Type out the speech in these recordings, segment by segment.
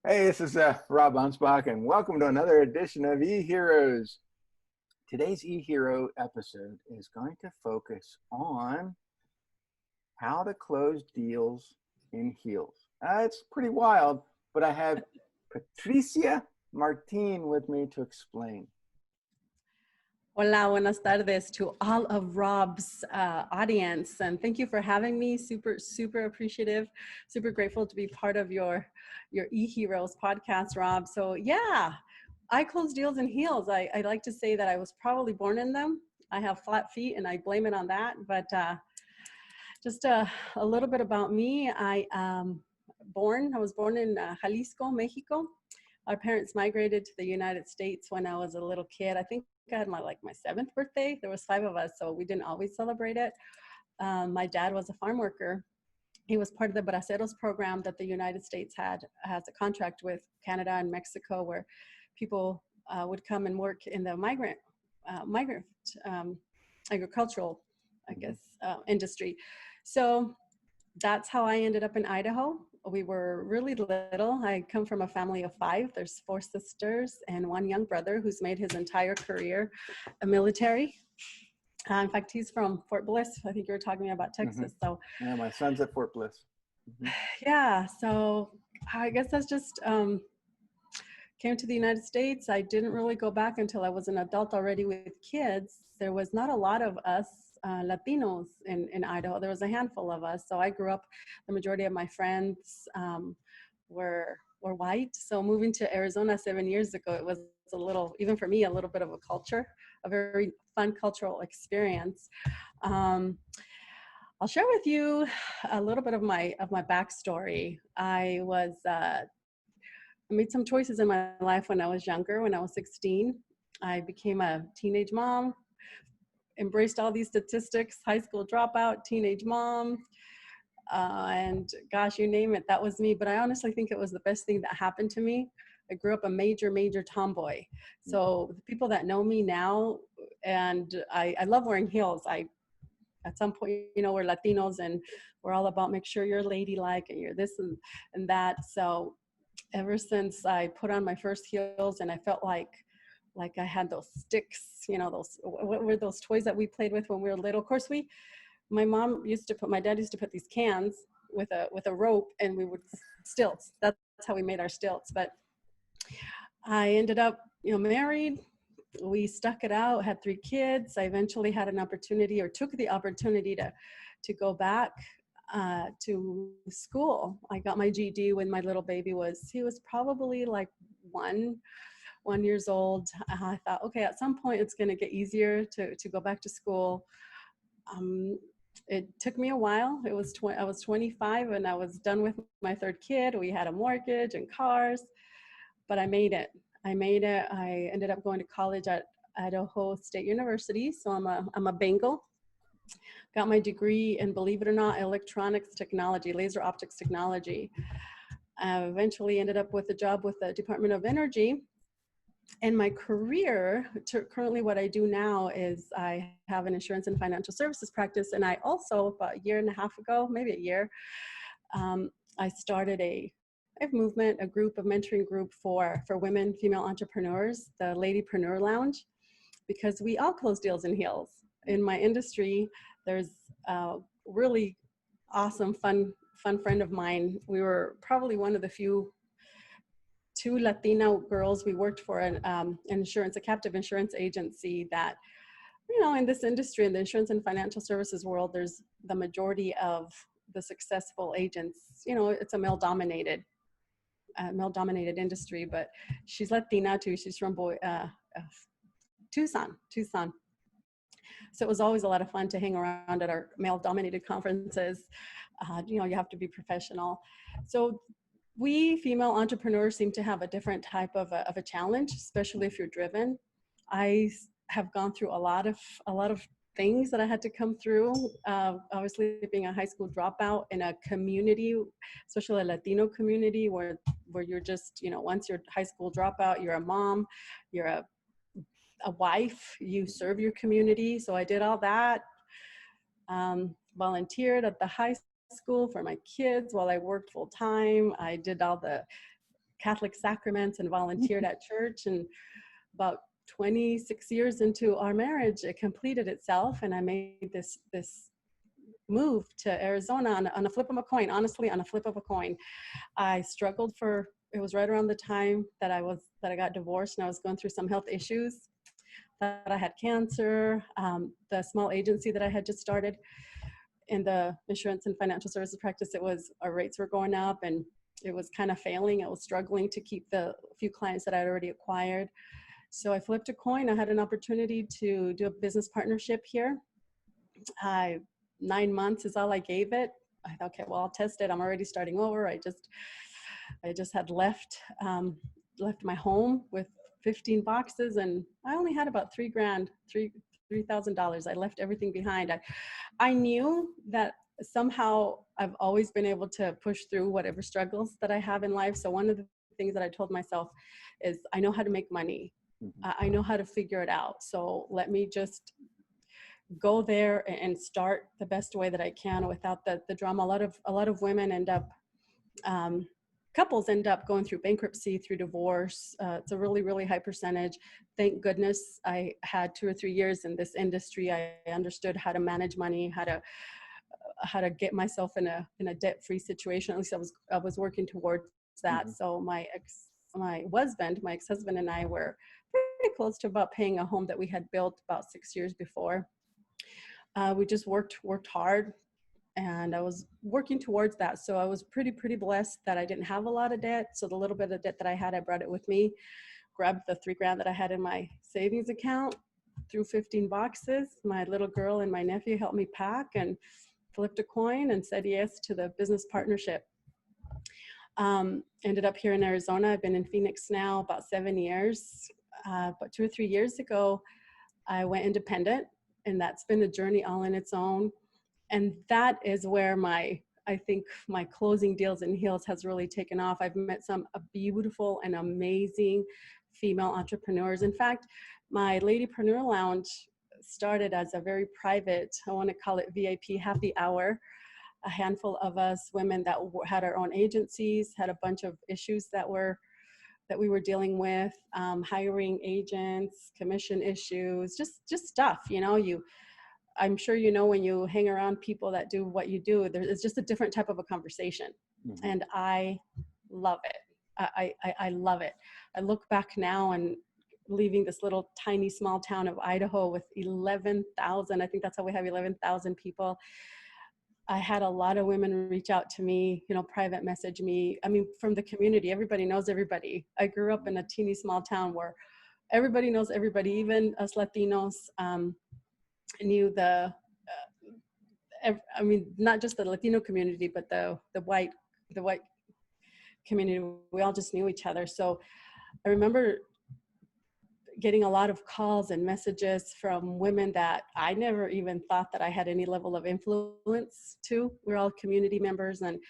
Hey, this is Rob Anspach, and welcome to another edition of eHeroes. Today's eHero episode is going to focus on how to close deals in heels. It's pretty wild, but I have Patricia Martin with me to explain. Hola, buenas tardes to all of Rob's audience. And thank you for having me. Super appreciative, super grateful to be part of your eHeroes podcast, Rob. So yeah, I close deals in heels. I like to say that I was probably born in them. I have flat feet and I blame it on that. But just a little bit about me. I was born in Jalisco, Mexico. Our parents migrated to the United States when I was a little kid. I think I had my 7th birthday. There was 5 of us, so we didn't always celebrate it. My dad was a farm worker. He was part of the Braceros program that the United States has a contract with Canada and Mexico, where people would come and work in the migrant agricultural, industry. So that's how I ended up in Idaho. We were really little. I come from a family of 5. There's 4 sisters and 1 young brother who's made his entire career a military. In fact, he's from Fort Bliss. I think you were talking about Texas. So yeah, my son's at Fort Bliss. Yeah, so I guess that's just came to the United States. I didn't really go back until I was an adult already with kids. There was not a lot of us Latinos in Idaho. There was a handful of us. So I grew up, the majority of my friends were white. So moving to Arizona 7 years ago, it was a little, even for me, a little bit of a very fun cultural experience. I'll share with you a little bit of my backstory. I made some choices in my life when I was younger. When I was 16, I became a teenage mom, embraced all these statistics, high school dropout, teenage mom, and gosh, you name it, that was me. But I honestly think it was the best thing that happened to me. I grew up a major tomboy. So the people that know me now, and I love wearing heels. At some point, we're Latinos and we're all about make sure you're ladylike and you're this and that. So ever since I put on my first heels and I felt like I had those sticks, what were those toys that we played with when we were little? Of course, my dad used to put these cans with a rope, and we would stilts. That's how we made our stilts. But I ended up, married. We stuck it out, had 3 kids. I eventually had an opportunity, or took the opportunity to go back to school. I got my GED when my little baby was probably like 1 years old. I thought, okay, at some point it's going to get easier to go back to school. It took me a while. I was 25 and I was done with my 3rd kid. We had a mortgage and cars, but I made it. I ended up going to college at Idaho State University. So I'm a Bengal. Got my degree in, believe it or not, electronics technology, laser optics technology. I eventually ended up with a job with the Department of Energy. And my career, currently what I do now is I have an insurance and financial services practice. And I also, about a year and a half ago, maybe a year, I started a mentoring group for women, female entrepreneurs, the Ladypreneur Lounge, because we all close deals in heels. In my industry, there's a really awesome, fun friend of mine. We were probably one of the few 2 Latina girls. We worked for a captive insurance agency that, in this industry, in the insurance and financial services world, there's the majority of the successful agents, it's a male-dominated industry, but she's Latina too. She's from Tucson. So it was always a lot of fun to hang around at our male-dominated conferences. You have to be professional. So we female entrepreneurs seem to have a different type of a challenge, especially if you're driven. I have gone through a lot of things that I had to come through. Obviously, being a high school dropout in a community, especially a Latino community, where you're just, once you're high school dropout, you're a mom, you're a wife, you serve your community. So I did all that. Volunteered at the high school for my kids while I worked full time. I did all the Catholic sacraments and volunteered at church. And about 26 years into our marriage, it completed itself. And I made this move to Arizona on a flip of a coin, honestly, on a flip of a coin. I struggled it was right around the time that I got divorced, and I was going through some health issues, that I had cancer. The small agency that I had just started in the insurance and financial services practice, our rates were going up and it was kind of failing. I was struggling to keep the few clients that I'd already acquired. So I flipped a coin. I had an opportunity to do a business partnership here. 9 months is all I gave it. I thought, okay, well, I'll test it. I'm already starting over. I just had left my home with 15 boxes, and I only had about $3,000. I left everything behind. I knew that somehow I've always been able to push through whatever struggles that I have in life. So one of the things that I told myself is, I know how to make money. I know how to figure it out. So let me just go there and start the best way that I can without the drama. A lot of women end up, couples end up going through bankruptcy, through divorce. It's a really, really high percentage. Thank goodness I had 2 or 3 years in this industry. I understood how to manage money, how to get myself in a debt-free situation. At least I was working towards that. So my ex-husband and I were pretty close to about paying a home that we had built about 6 years before. We just worked hard, and I was working towards that. So I was pretty blessed that I didn't have a lot of debt. So the little bit of debt that I had, I brought it with me, grabbed the $3,000 that I had in my savings account, threw 15 boxes. My little girl and my nephew helped me pack, and flipped a coin and said yes to the business partnership. Ended up here in Arizona. I've been in Phoenix now about 7 years. But 2 or 3 years ago, I went independent, and that's been a journey all in its own. And that is where I think my closing deals and heels has really taken off. I've met some beautiful and amazing female entrepreneurs. In fact, my Ladypreneur Lounge started as a very private, I want to call it VIP happy hour. A handful of us women that had our own agencies, had a bunch of issues that we were dealing with, hiring agents, commission issues, just stuff, I'm sure when you hang around people that do what you do, it's just a different type of a conversation. And I love it. I love it. I look back now and leaving this little tiny small town of Idaho with 11,000, I think that's how we have 11,000 people. I had a lot of women reach out to me, private message me. I mean, from the community, everybody knows everybody. I grew up in a teeny small town where everybody knows everybody, even us Latinos. Knew not just the Latino community, but the white community. We all just knew each other. So I remember getting a lot of calls and messages from women that I never even thought that I had any level of influence to. We're all community members, and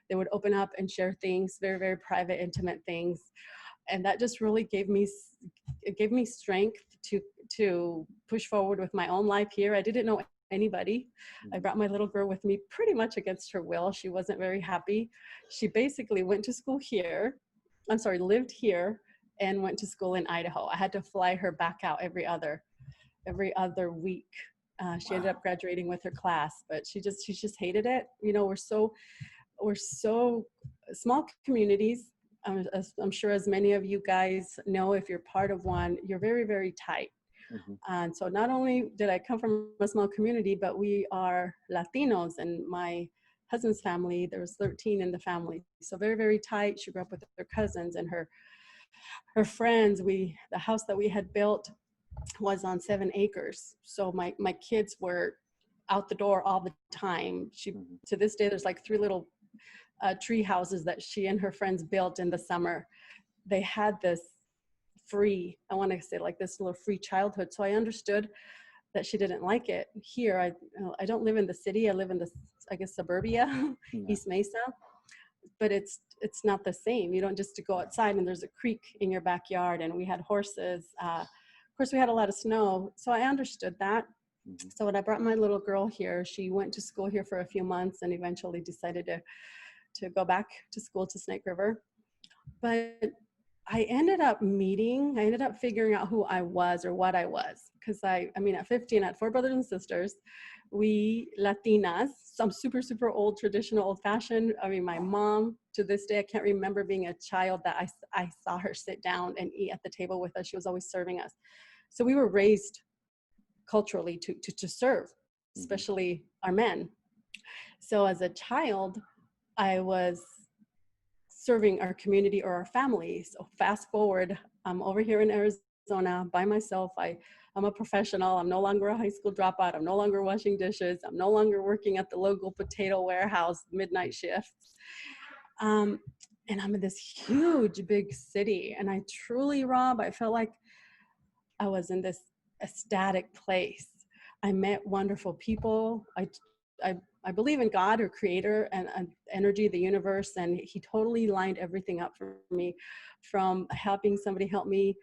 they would open up and share things, very, very private, intimate things. And that just really gave me strength to push forward with my own life here. I didn't know anybody. I brought my little girl with me pretty much against her will. She wasn't very happy. She basically lived here and went to school in Idaho. I had to fly her back out every other week. She ended up graduating with her class, but she just hated it. We're so small communities. I'm sure as many of you guys know, if you're part of one, you're very, very tight. And so not only did I come from a small community, but we are Latinos, and my husband's family, there was 13 in the family. So very, very tight. She grew up with her cousins and her friends. The house that we had built was on 7 acres. So my kids were out the door all the time. To this day, there's like 3 little tree houses that she and her friends built in the summer. They had this free childhood. So I understood that she didn't like it. Here, I don't live in the city. I live in suburbia, East Mesa, but it's not the same. You don't just go outside and there's a creek in your backyard, and we had horses. Of course, we had a lot of snow, so I understood that. So when I brought my little girl here, she went to school here for a few months and eventually decided to go back to school to Snake River. But I ended up figuring out who I was or what I was. Because I mean, at 15, I had 4 brothers and sisters. We Latinas, some super, super old, traditional, old fashioned. I mean, my mom, to this day, I can't remember being a child that I saw her sit down and eat at the table with us. She was always serving us. So we were raised culturally to serve, especially our men. So as a child, I was serving our community or our family. So fast forward, I'm over here in Arizona by myself. I'm a professional. I'm no longer a high school dropout. I'm no longer washing dishes. I'm no longer working at the local potato warehouse midnight shifts. And I'm in this huge, big city. And I truly, Rob, I felt like I was in this ecstatic place. I met wonderful people. I believe in God or creator and energy, the universe, and he totally lined everything up for me, from helping somebody help me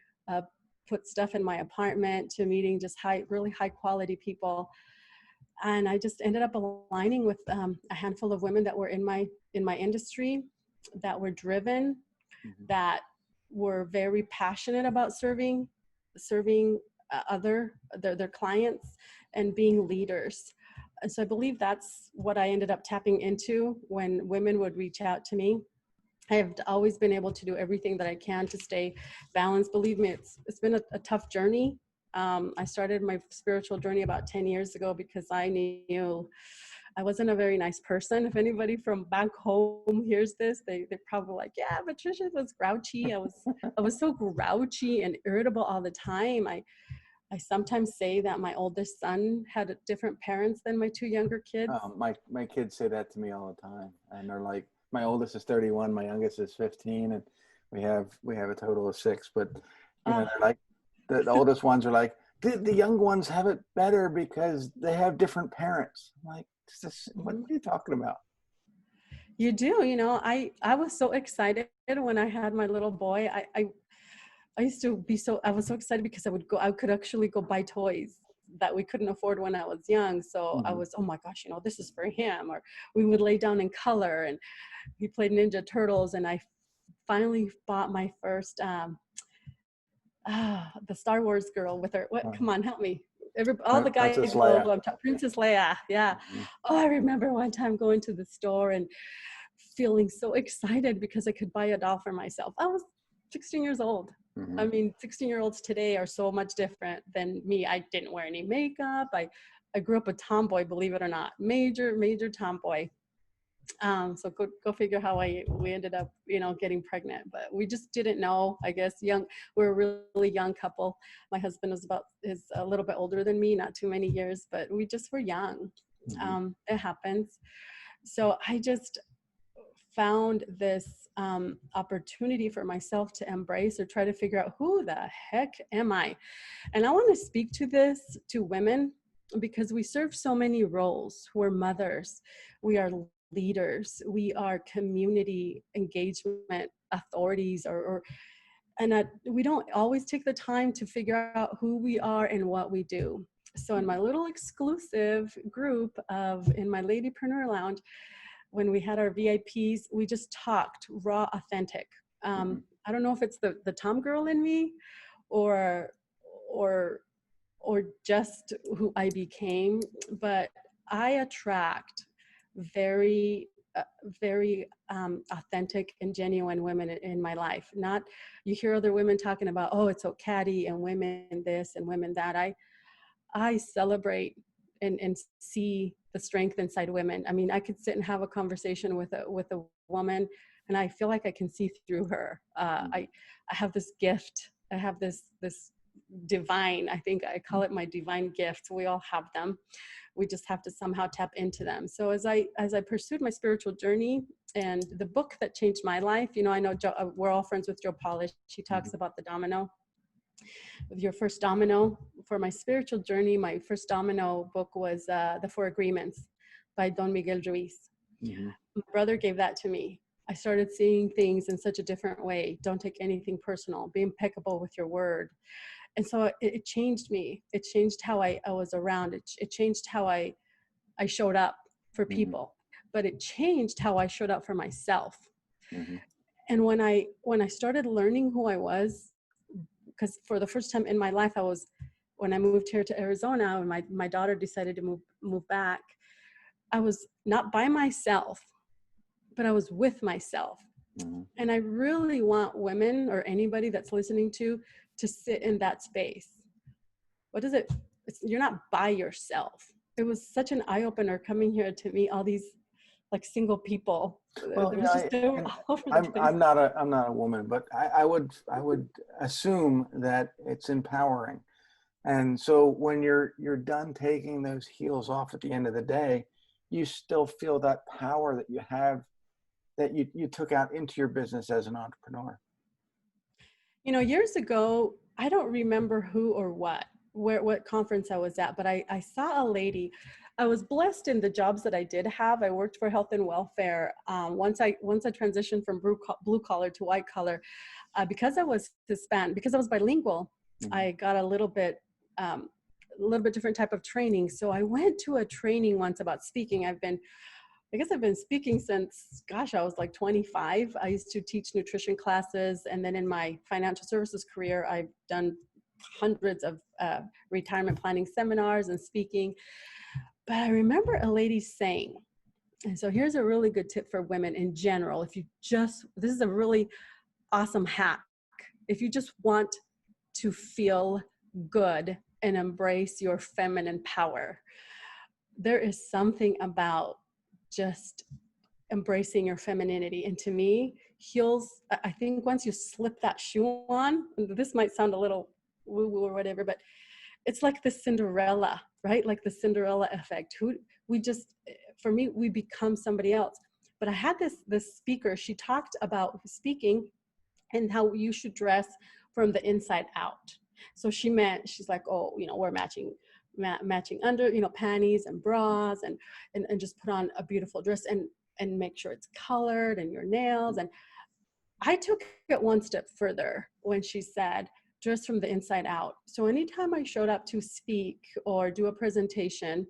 put stuff in my apartment to meeting just really high quality people. And I just ended up aligning with a handful of women that were in my industry, that were driven, that were very passionate about serving their clients and being leaders. And so I believe that's what I ended up tapping into when women would reach out to me. I have always been able to do everything that I can to stay balanced. Believe me, it's been a tough journey. I started my spiritual journey about 10 years ago because I knew I wasn't a very nice person. If anybody from back home hears this, they're probably like, yeah, Patricia was grouchy. I was so grouchy and irritable all the time. I sometimes say that my oldest son had different parents than my 2 younger kids. My kids say that to me all the time, and they're like, my oldest is 31, my youngest is 15, and we have a total of 6. But they're like, the oldest ones are like, the young ones have it better because they have different parents. I'm like, what are you talking about? You do, I was so excited when I had my little boy. I used to be I was so excited because I could actually go buy toys that we couldn't afford when I was young. So I was, oh my gosh, this is for him. Or we would lay down in color, and he played Ninja Turtles. And I finally bought my first, the Star Wars girl with her. Come on, help me. All the guys Princess know Leia. who I'm talking. Princess Leia. Yeah. Oh, I remember one time going to the store and feeling so excited because I could buy a doll for myself. I was 16 years old. I mean, 16-year-olds today are so much different than me. I didn't wear any makeup. I grew up a tomboy, believe it or not, major tomboy. So go figure how we ended up, getting pregnant. But we just didn't know, I guess. We're a really young couple. My husband is a little bit older than me, not too many years, but we just were young. It happens. So I just found this opportunity for myself to embrace or try to figure out, who the heck am I? And I want to speak to this to women, because we serve so many roles. We're mothers, we are leaders, we are community engagement authorities, and we don't always take the time to figure out who we are and what we do. So in my little exclusive group in my Ladypreneur Lounge, when we had our VIPs, we just talked raw, authentic. I don't know if it's the Tom girl in me, or just who I became, but I attract very authentic and genuine women in my life. Not, you hear other women talking about, oh, it's so catty and women this and women that. I celebrate and see the strength inside women. I mean, I could sit and have a conversation with a woman, and I feel like I can see through her. I have this gift. I have this divine, I think I call it my divine gifts. We all have them. We just have to somehow tap into them. So as I pursued my spiritual journey, and the book that changed my life, I know we're all friends with Joe Polish. She talks about the domino. Your first domino. For my spiritual journey, my first domino book was The Four Agreements by Don Miguel Ruiz. My brother gave that to me. I started seeing things in such a different way. Don't take anything personal. Be impeccable with your word. And so it changed me. It changed how I was around. It changed how I showed up for people. But it changed how I showed up for myself. And when I started learning who I was, because for the first time in my life, when I moved here to Arizona, and my daughter decided to move back, I was not by myself, but I was with myself. Mm-hmm. And I really want women or anybody that's listening to sit in that space. What is it? You're not by yourself. It was such an eye opener coming here to meet all these like single people. Well, It was just they were all over the place. I'm not a woman, but I would assume that it's empowering. And so when you're done taking those heels off at the end of the day, you still feel that power that you have, that you took out into your business as an entrepreneur. You know, years ago, I don't remember who or what conference I was at, but I saw a lady. I was blessed in the jobs that I did have. I worked for health and welfare. Once I transitioned from blue collar to white collar, because I was Hispanic, because I was bilingual, Mm-hmm. I got a little bit different type of training. So I went to a training once about speaking. I guess I've been speaking since, gosh, I was like 25. I used to teach nutrition classes. And then in my financial services career, I've done hundreds of retirement planning seminars and speaking. But I remember a lady saying, and so here's a really good tip for women in general. This is a really awesome hack. If you just want to feel good and embrace your feminine power, there is something about just embracing your femininity. And to me, heels, I think once you slip that shoe on, this might sound a little woo-woo or whatever, but it's like the Cinderella, right? Like the Cinderella effect. For me, we become somebody else. But I had this speaker, she talked about speaking and how you should dress from the inside out. So she's like, oh, we're matching under, panties and bras and just put on a beautiful dress and make sure it's colored and your nails. And I took it one step further when she said, dress from the inside out. So anytime I showed up to speak or do a presentation,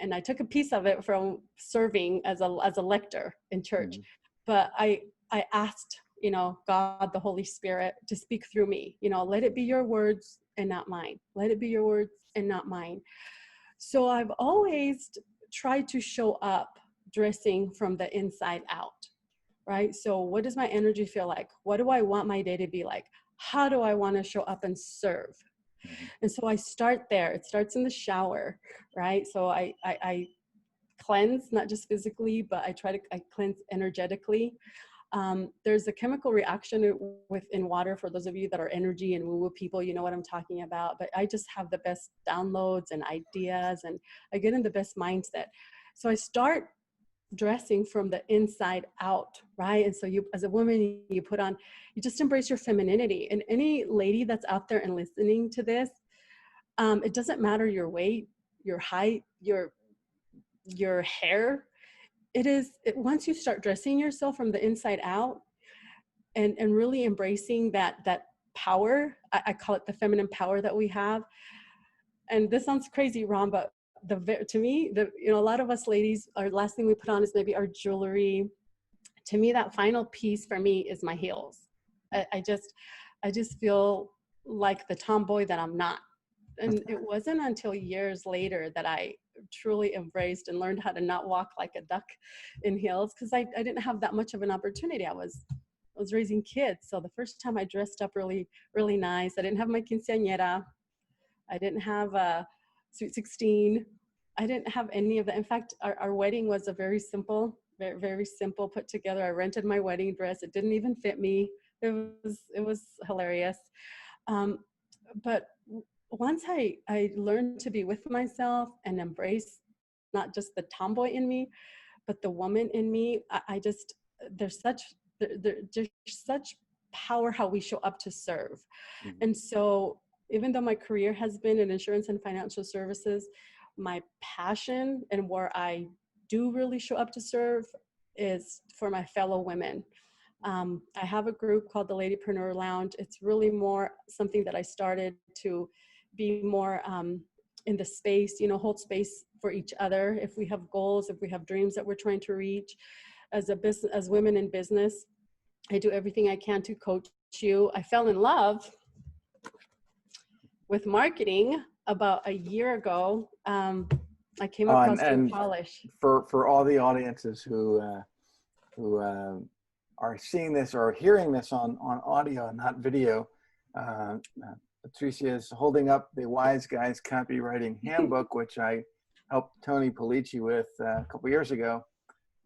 and I took a piece of it from serving as a lector in church, Mm-hmm. but I asked, God, the Holy Spirit, to speak through me. Let it be your words and not mine. Let it be your words and not mine. So I've always tried to show up dressing from the inside out, right? So what does my energy feel like? What do I want my day to be like? How do I want to show up and serve? Mm-hmm. And so I start there. It starts in the shower, right? So I cleanse, not just physically, but I cleanse energetically. There's a chemical reaction within water. For those of you that are energy and woo-woo people, you know what I'm talking about. But I just have the best downloads and ideas, and I get in the best mindset. So I start dressing from the inside out, right? And so you, as a woman, you just embrace your femininity. And any lady that's out there and listening to this, it doesn't matter your weight, your height, your hair. Once you start dressing yourself from the inside out and really embracing that power, I call it the feminine power that we have. And this sounds crazy, Ron, but to me, a lot of us ladies, our last thing we put on is maybe our jewelry. To me, that final piece for me is my heels. I just feel like the tomboy that I'm not. And it wasn't until years later that I truly embraced and learned how to not walk like a duck in heels, because I didn't have that much of an opportunity. I was raising kids. So the first time I dressed up really, really nice, I didn't have my quinceañera. I didn't have a Sweet 16. I didn't have any of that. In fact, our wedding was a very simple, very, very simple put together. I rented my wedding dress. It didn't even fit me. It was hilarious. But once I learned to be with myself and embrace not just the tomboy in me, but the woman in me, there's such power how we show up to serve. Mm-hmm. And so even though my career has been in insurance and financial services, my passion and where I do really show up to serve is for my fellow women. I have a group called the Ladypreneur Lounge. It's really more something that I started to be more in the space, hold space for each other. If we have goals, if we have dreams that we're trying to reach as women in business, I do everything I can to coach you. I fell in love with marketing about a year ago. I came across Joe And Polish. for all the audiences who are seeing this or hearing this on audio, not video, Patricia is holding up the Wise Guys Copywriting Handbook, which I helped Tony Polici with a couple years ago,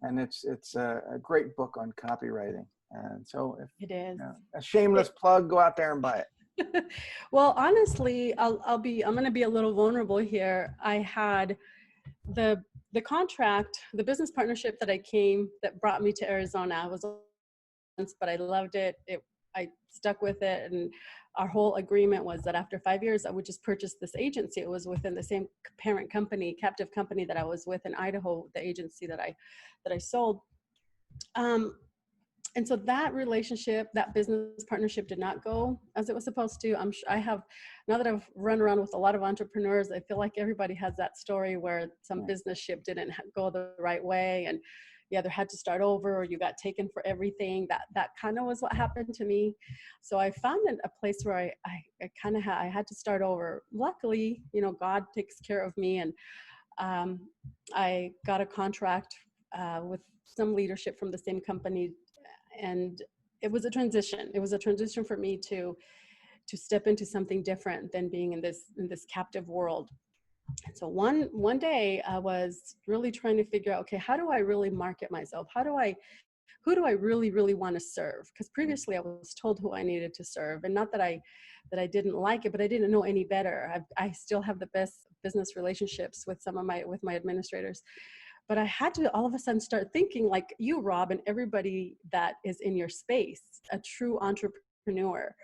and it's a great book on copywriting. And so, if It is. you know, a shameless plug, go out there and buy it. Well, honestly, I'm going to be a little vulnerable here. I had the contract, the business partnership that brought me to Arizona. I was but I loved it. I stuck with it, and our whole agreement was that after 5 years, I would just purchase this agency. It was within the same parent company, captive company that I was with in Idaho, the agency that I sold. And so that relationship, that business partnership did not go as it was supposed to. Now that I've run around with a lot of entrepreneurs, I feel like everybody has that story where some business ship didn't go the right way, and you either had to start over or you got taken for everything. That kind of was what happened to me. So I found a place where I had to start over. Luckily, God takes care of me, and I got a contract with some leadership from the same company. And it was a transition. It was a transition for me to step into something different than being in this captive world. And so one day I was really trying to figure out, okay, how do I really market myself? Who do I really, really want to serve? Because previously I was told who I needed to serve, and not that I didn't like it, but I didn't know any better. I still have the best business relationships with my administrators. But I had to all of a sudden start thinking like you, Rob, and everybody that is in your space, a true entrepreneur.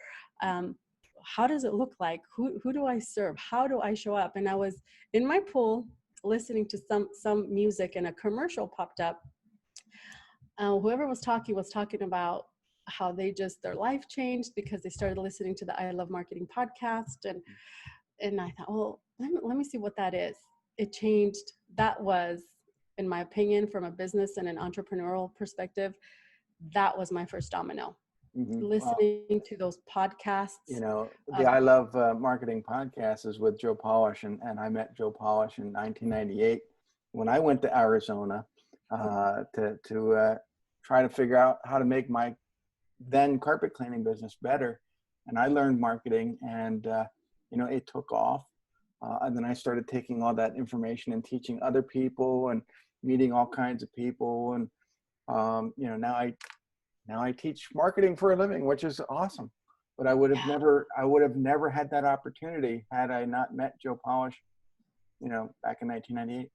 How does it look like? Who do I serve? How do I show up? And I was in my pool listening to some music, and a commercial popped up. Whoever was talking about how their life changed because they started listening to the I Love Marketing podcast. And I thought, well, let me see what that is. It changed. That was, in my opinion, from a business and an entrepreneurial perspective, that was my first domino. Mm-hmm. Listening to those podcasts. The I Love Marketing podcast is with Joe Polish, and I met Joe Polish in 1998 when I went to Arizona to try to figure out how to make my then carpet cleaning business better. And I learned marketing, and it took off. And then I started taking all that information and teaching other people and meeting all kinds of people. And, now I teach marketing for a living, which is awesome. But I would have never had that opportunity had I not met Joe Polish, back in 1998.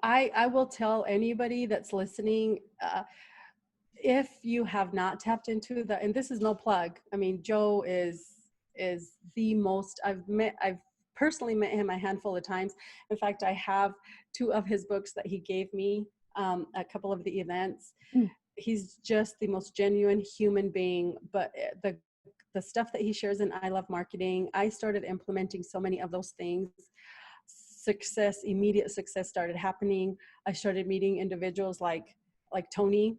I will tell anybody that's listening, if you have not tapped into and this is no plug. I mean, Joe is the most I've personally met him a handful of times. In fact, I have 2 of his books that he gave me a couple of the events. He's just the most genuine human being. But the stuff that he shares in I Love Marketing, I started implementing so many of those things. Immediate success started happening. I started meeting individuals like Tony,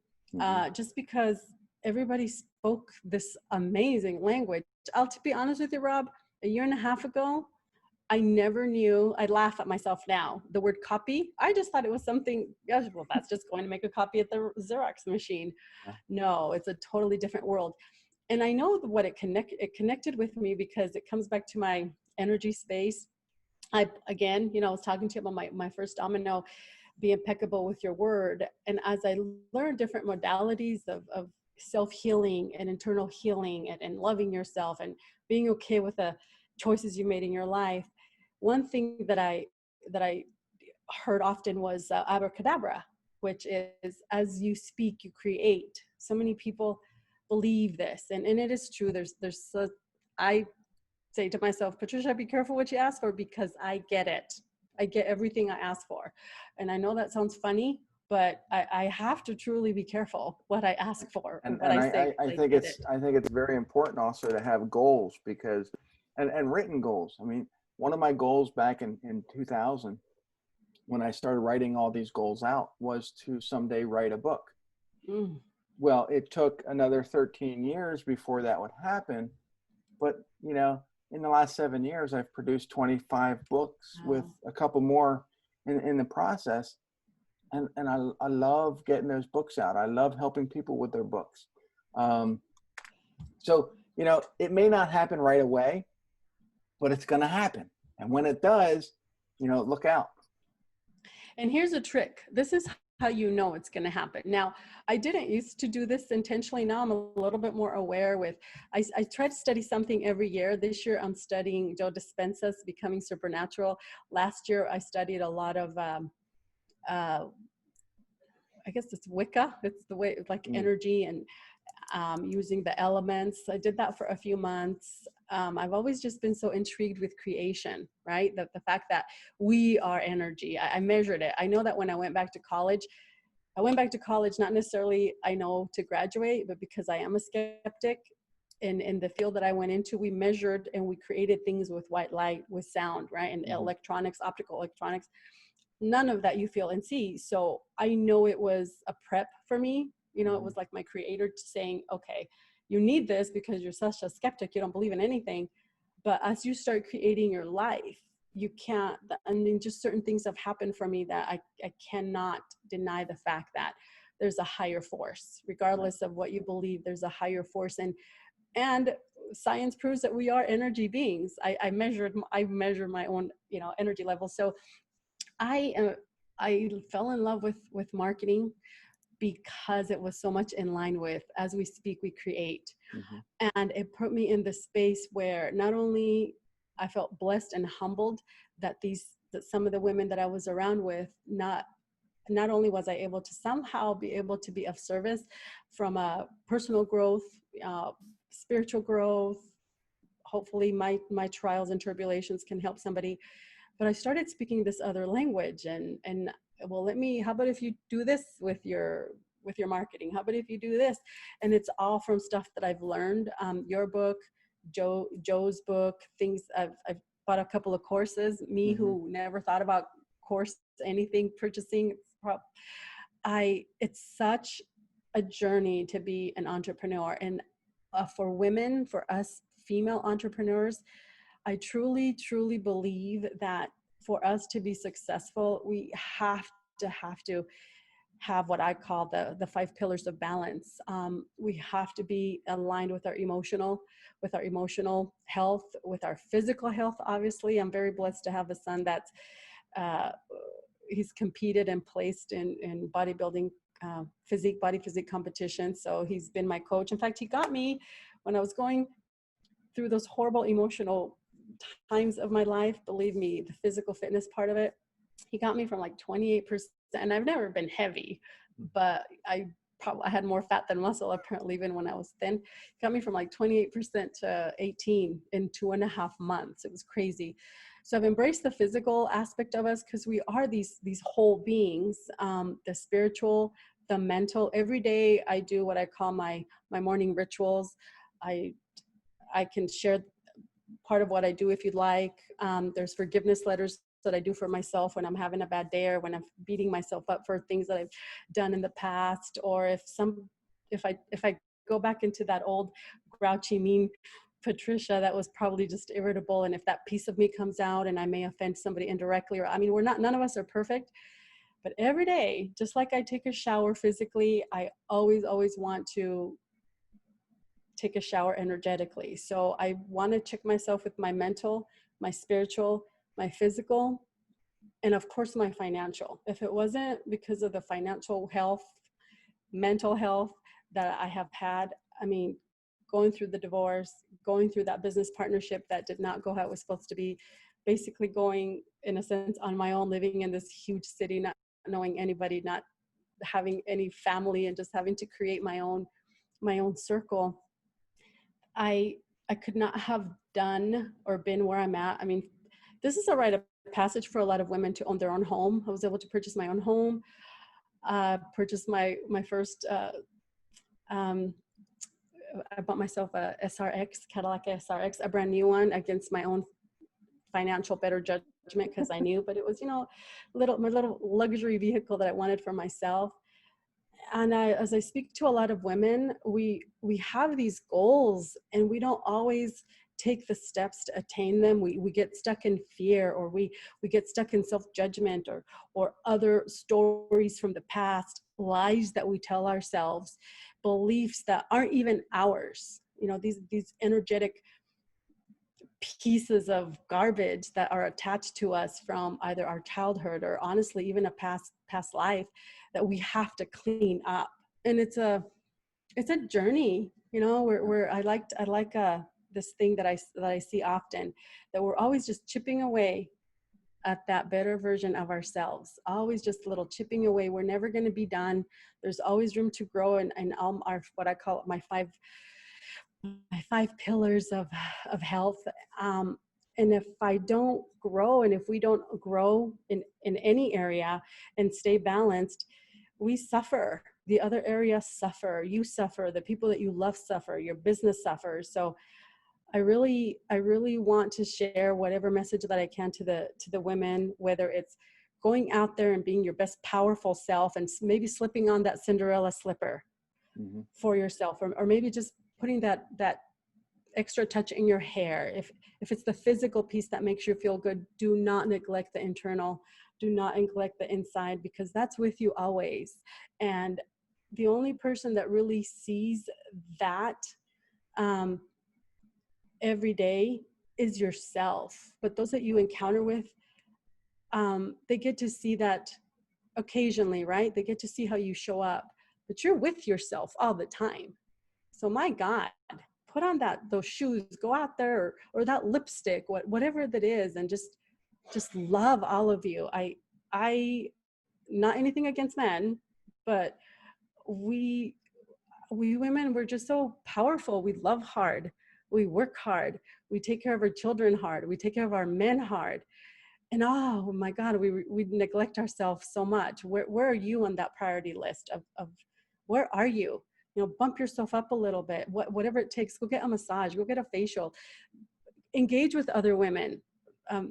just because everybody spoke this amazing language. To be honest with you, Rob, a year and a half ago, I never knew. I laugh at myself now. The word copy, I just thought it was something, well, that's just going to make a copy at the Xerox machine. No, it's a totally different world. And I know what it connected with me because it comes back to my energy space. I was talking to you about my first domino, be impeccable with your word. And as I learned different modalities of self-healing and internal healing and loving yourself and being okay with the choices you made in your life, one thing that I heard often was abracadabra, which is as you speak, you create. So many people believe this, and it is true. I say to myself, Patricia, be careful what you ask for, because I get it. I get everything I ask for. And I know that sounds funny, but I have to truly be careful what I ask for. And I think it's very important also to have goals, because and written goals. I mean, one of my goals back in 2000, when I started writing all these goals out, was to someday write a book. Well, it took another 13 years before that would happen. But, in the last 7 years, I've produced 25 books with Wow. a couple more in the process. And I love getting those books out. I love helping people with their books. So, it may not happen right away, but it's going to happen. And when it does, look out. And here's a trick. This is how you know it's going to happen. Now, I didn't used to do this intentionally. Now I'm a little bit more aware with, I try to study something every year. This year I'm studying Joe Dispenza's Becoming Supernatural. Last year I studied a lot of, I guess it's Wicca. It's the way, like energy and using the elements. I did that for a few months. I've always just been so intrigued with creation, right? The fact that we are energy. I measured it. I know that when I went back to college, not necessarily, I know, to graduate, but because I am a skeptic. In the field that I went into, we measured and we created things with white light, with sound, right? And electronics, optical electronics, none of that you feel and see. So I know it was a prep for me. It was like my creator saying, okay, you need this because you're such a skeptic. You don't believe in anything. But as you start creating your life, you can't, I mean, just certain things have happened for me that I cannot deny the fact that there's a higher force, regardless of what you believe, there's a higher force. And science proves that we are energy beings. I measured my own, energy level. So I fell in love with marketing because it was so much in line with, as we speak, we create. And it put me in the space where not only I felt blessed and humbled that some of the women that I was around with, not only was I able to somehow be able to be of service from a personal growth, spiritual growth, hopefully my trials and tribulations can help somebody, but I started speaking this other language and well, how about if you do this with your marketing? How about if you do this? And it's all from stuff that I've learned. Your book, Joe's book, things I've bought a couple of courses, who never thought about anything, purchasing. It's such a journey to be an entrepreneur. And for women, for us female entrepreneurs, I truly, truly believe that for us to be successful, we have to have what I call the 5 pillars of balance. We have to be aligned with our emotional health, with our physical health. Obviously, I'm very blessed to have a son that's he's competed and placed in bodybuilding, body physique competition. So he's been my coach. In fact, he got me when I was going through those horrible emotional times of my life. Believe me, the physical fitness part of it, he got me from like 28%. And I've never been heavy, but I had more fat than muscle, apparently, even when I was thin. He got me from like 28% to 18 in 2.5 months. It was crazy. So I've embraced the physical aspect of us because we are these whole beings, the spiritual, the mental. Every day I do what I call my morning rituals. I can share part of what I do if you'd like. There's forgiveness letters that I do for myself when I'm having a bad day or when I'm beating myself up for things that I've done in the past, or if I go back into that old grouchy, mean Patricia that was probably just irritable, and if that piece of me comes out and I may offend somebody indirectly, or none of us are perfect, but every day, just like I take a shower physically, I always want to take a shower energetically. So I want to check myself with my mental, my spiritual, my physical, and of course my financial. If it wasn't because of the financial health, mental health that I have had, going through the divorce, going through that business partnership that did not go how it was supposed to be, basically going in a sense on my own, living in this huge city, not knowing anybody, not having any family, and just having to create my own circle. I could not have done or been where I'm at. This is a rite of passage for a lot of women to own their own home. I was able to purchase my own home, purchase my first, I bought myself a Cadillac SRX, a brand new one, against my own financial better judgment, because I knew, but it was, my little luxury vehicle that I wanted for myself. And as I speak to a lot of women, we have these goals and we don't always take the steps to attain them. We get stuck in fear, or we get stuck in self-judgment, or other stories from the past, lies that we tell ourselves, beliefs that aren't even ours. You know, these energetic pieces of garbage that are attached to us from either our childhood or honestly even a past life that we have to clean up. And it's a journey, you know, where I like this thing that I see often, that we're always just chipping away at that better version of ourselves, always just a little chipping away. We're never going to be done. There's always room to grow. And our, what I call my five pillars of health. And if I don't grow, and if we don't grow in any area and stay balanced, we suffer. The other areas suffer. You suffer. The people that you love suffer. Your business suffers. So I really want to share whatever message that I can to the women, whether it's going out there and being your best powerful self and maybe slipping on that Cinderella slipper for yourself, or maybe just putting that extra touch in your hair. If it's the physical piece that makes you feel good, do not neglect the internal. Do not neglect the inside, because that's with you always. And the only person that really sees that every day is yourself. But those that you encounter with, they get to see that occasionally, right? They get to see how you show up, but you're with yourself all the time. So my God, put on those shoes, go out there, or that lipstick, whatever that is, and just love all of you. I not anything against men, but we women, we're just so powerful. We love hard. We work hard. We take care of our children hard. We take care of our men hard. And oh my God, we neglect ourselves so much. Where are you on that priority list of where are you? You know, bump yourself up a little bit, whatever it takes. Go get a massage, go get a facial, engage with other women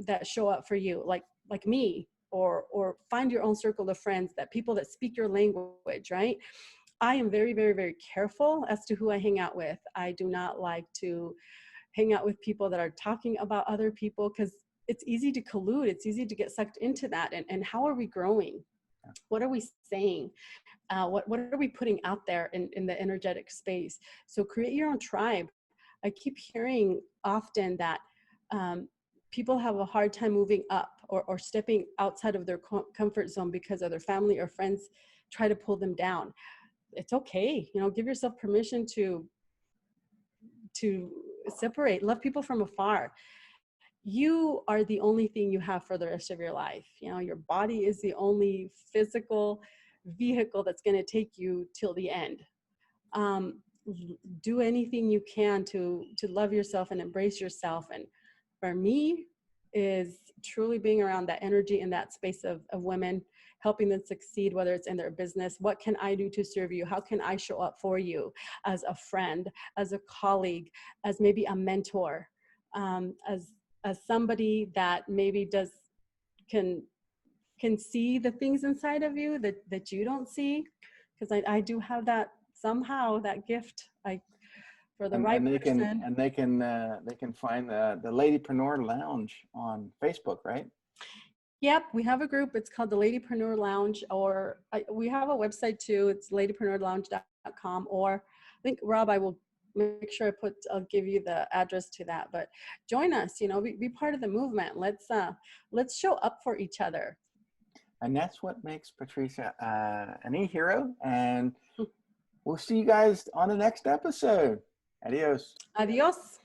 that show up for you, like me, or find your own circle of friends, that people that speak your language, right? I am very, very, very careful as to who I hang out with. I do not like to hang out with people that are talking about other people, because it's easy to collude. It's easy to get sucked into that. And how are we growing? What are we saying? What are we putting out there in the energetic space? So create your own tribe. I keep hearing often that people have a hard time moving up or stepping outside of their comfort zone because of their family or friends try to pull them down. It's okay. You know, give yourself permission to separate, love people from afar. You are the only thing you have for the rest of your life. You know, your body is the only physical vehicle that's going to take you till the end. Do anything you can to love yourself and embrace yourself. And for me, is truly being around that energy in that space of women, helping them succeed, whether it's in their business. What can I do to serve you? How can I show up for you as a friend, as a colleague, as maybe a mentor, as somebody that maybe can see the things inside of you that you don't see? Because I do have that somehow, that gift. For the right person. They can find the Ladypreneur Lounge on Facebook, right? Yep, we have a group. It's called the Ladypreneur Lounge, or we have a website too. It's ladypreneurlounge.com, or I think, Rob, I will make sure I'll give you the address to that. But join us, you know, be part of the movement. Let's show up for each other. And that's what makes Patricia an e-hero. And we'll see you guys on the next episode. Adios. Adios.